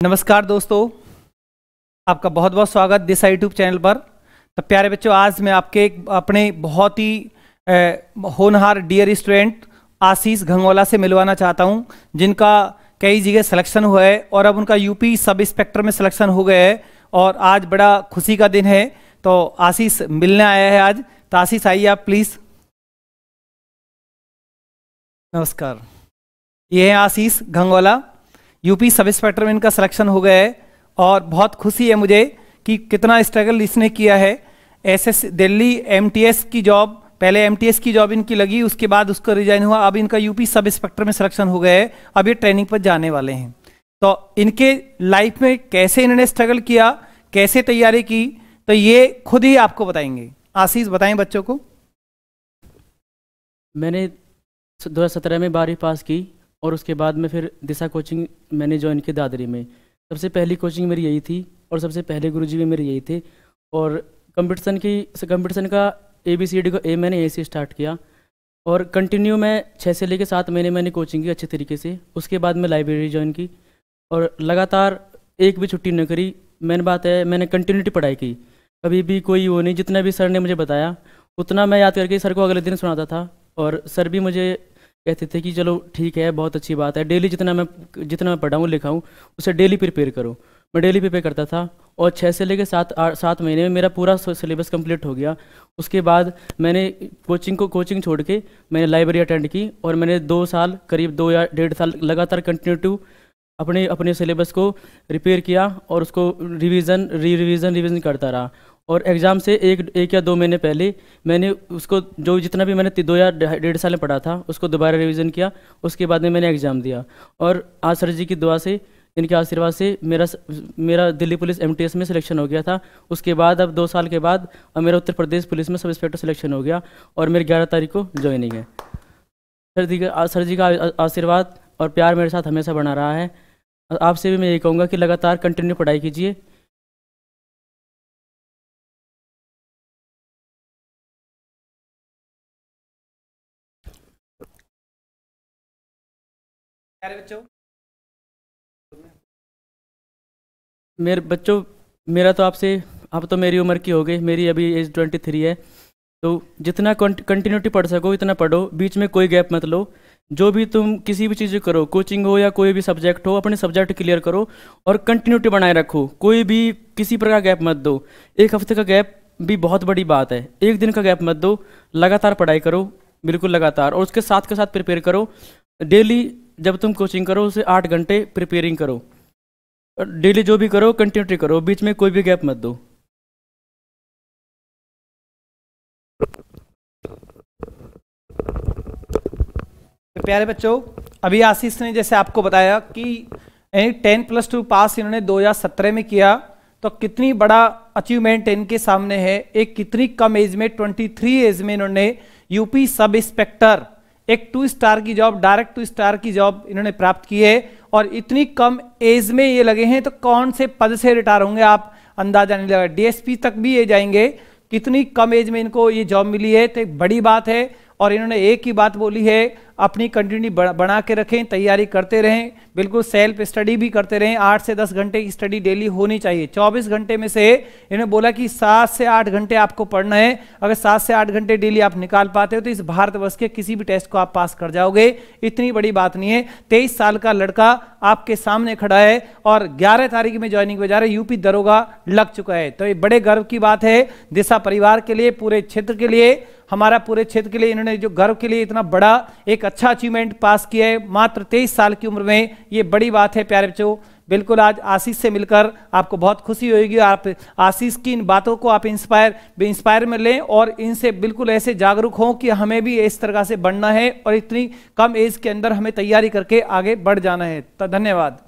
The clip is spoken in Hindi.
नमस्कार दोस्तों, आपका बहुत बहुत स्वागत दिशा यूट्यूब चैनल पर। तो प्यारे बच्चों, आज मैं आपके अपने बहुत ही होनहार डियर स्टूडेंट आशीष घंगोला से मिलवाना चाहता हूं, जिनका कई जगह सिलेक्शन हुआ है और अब उनका यूपी सब इंस्पेक्टर में सिलेक्शन हो गया है और आज बड़ा खुशी का दिन है। तो आशीष मिलने आया है आज। तो आशीष आइए आप प्लीज़। नमस्कार, ये है आशीष घंगोला, यूपी सब इंस्पेक्टर में इनका सिलेक्शन हो गया है और बहुत खुशी है मुझे कि कितना स्ट्रगल इसने किया है। एसएस दिल्ली एमटीएस की जॉब, पहले एमटीएस की जॉब इनकी लगी, उसके बाद उसका रिजाइन हुआ, अब इनका यूपी सब इंस्पेक्टर में सिलेक्शन हो गया है। अब ये ट्रेनिंग पर जाने वाले हैं। तो इनके लाइफ में कैसे इन्होंने स्ट्रगल किया, कैसे तैयारी की, तो ये खुद ही आपको बताएंगे। आशीष बताएं बच्चों को। मैंने 2017 में 12वीं पास की और उसके बाद में फिर दिशा कोचिंग मैंने ज्वाइन की दादरी में। सबसे पहली कोचिंग मेरी यही थी और सबसे पहले गुरुजी भी मेरे यही थे। और कंपटीशन का ABCD को A मैंने A से स्टार्ट किया और कंटिन्यू मैं 6 से लेकर 7 महीने मैंने कोचिंग की अच्छे तरीके से। उसके बाद मैं लाइब्रेरी ज्वाइन की और लगातार एक भी छुट्टी न करी। मेन बात है, मैंने कंटिन्यूटी पढ़ाई की, कभी भी कोई वो नहीं। जितना भी सर ने मुझे बताया उतना मैं याद करके सर को अगले दिन सुनाता था और सर भी मुझे कहते थे कि चलो ठीक है, बहुत अच्छी बात है, डेली जितना मैं पढ़ाऊँ लिखाऊँ उसे डेली प्रिपेयर करो। मैं डेली प्रिपेयर करता था और 6 से लेकर 7 महीने में मेरा पूरा सिलेबस कंप्लीट हो गया। उसके बाद मैंने कोचिंग छोड़ के मैंने लाइब्रेरी अटेंड की और मैंने 2 साल, करीब 2 या 1.5 साल लगातार कंटिन्यू अपने सिलेबस को रिपेयर किया और उसको रिवीजन करता रहा। और एग्ज़ाम से एक या 2 महीने पहले मैंने उसको जितना भी मैंने 2 या 1.5 साल में पढ़ा था उसको दोबारा रिवीजन किया। उसके बाद में मैंने एग्ज़ाम दिया और आज सर जी की दुआ से, इनके आशीर्वाद से मेरा दिल्ली पुलिस MTS में सिलेक्शन हो गया था। उसके बाद अब 2 साल के बाद अब मेरा उत्तर प्रदेश पुलिस में सब इंस्पेक्टर सिलेक्शन हो गया और मेरी 11 तारीख को ज्वाइनिंग है। सर जी का आशीर्वाद और प्यार मेरे साथ हमेशा बना रहा है। आपसे भी मैं यही कहूँगा कि लगातार कंटिन्यू पढ़ाई कीजिए। मेरे बच्चों, मेरा तो आपसे, आप तो मेरी उम्र की हो गई, मेरी अभी एज 23 है। तो जितना कंटिन्यूटी पढ़ सको इतना पढ़ो, बीच में कोई गैप मत लो। जो भी तुम किसी भी चीज़ करो, कोचिंग हो या कोई भी सब्जेक्ट हो, अपने सब्जेक्ट क्लियर करो और कंटिन्यूटी बनाए रखो। कोई भी किसी प्रकार गैप मत दो। 1 हफ्ते का गैप भी बहुत बड़ी बात है, 1 दिन का गैप मत दो। लगातार पढ़ाई करो, बिल्कुल लगातार, और उसके साथ के साथ प्रिपेयर करो। डेली जब तुम कोचिंग करो उसे 8 घंटे प्रिपेयरिंग करो। डेली जो भी करो कंटिन्यूटी करो, बीच में कोई भी गैप मत दो। तो प्यारे बच्चों, अभी आशीष ने जैसे आपको बताया कि 10+2 पास इन्होंने 2017 में किया, तो कितनी बड़ा अचीवमेंट इनके सामने है। एक कितनी कम एज में, 23 एज में इन्होंने यूपी सब इंस्पेक्टर, एक 2 स्टार की जॉब, डायरेक्ट 2 स्टार की जॉब इन्होंने प्राप्त की है। और इतनी कम एज में ये लगे हैं, तो कौन से पद से रिटायर होंगे आप अंदाजा नहीं लगा। DSP तक भी ये जाएंगे। कितनी कम एज में इनको ये जॉब मिली है, तो एक बड़ी बात है। और इन्होंने एक ही बात बोली है, अपनी कंटिन्यू बना के रखें, तैयारी करते रहें, बिल्कुल सेल्फ स्टडी भी करते रहें। 8 से 10 घंटे की स्टडी डेली होनी चाहिए। 24 घंटे में से इन्होंने बोला कि 7 से 8 घंटे आपको पढ़ना है। अगर 7 से 8 घंटे डेली आप निकाल पाते हो तो इस भारतवर्ष के किसी भी टेस्ट को आप पास कर जाओगे। इतनी बड़ी बात नहीं है। 23 साल का लड़का आपके सामने खड़ा है और 11 तारीख में ज्वाइनिंग पे जा रहा है, यूपी दरोगा लग चुका है। तो ये बड़े गर्व की बात है दिशा परिवार के लिए, पूरे क्षेत्र के लिए, हमारा पूरे क्षेत्र के लिए। इन्होंने जो गर्व के लिए इतना बड़ा एक अच्छा अचीवमेंट पास किया है मात्र 23 साल की उम्र में, ये बड़ी बात है प्यारे बच्चों। बिल्कुल आज आशीष से मिलकर आपको बहुत खुशी होगी। आप आशीष की इन बातों को आप इंस्पायर में लें और इनसे बिल्कुल ऐसे जागरूक हों कि हमें भी इस तरह से बढ़ना है और इतनी कम एज के अंदर हमें तैयारी करके आगे बढ़ जाना है। तो धन्यवाद।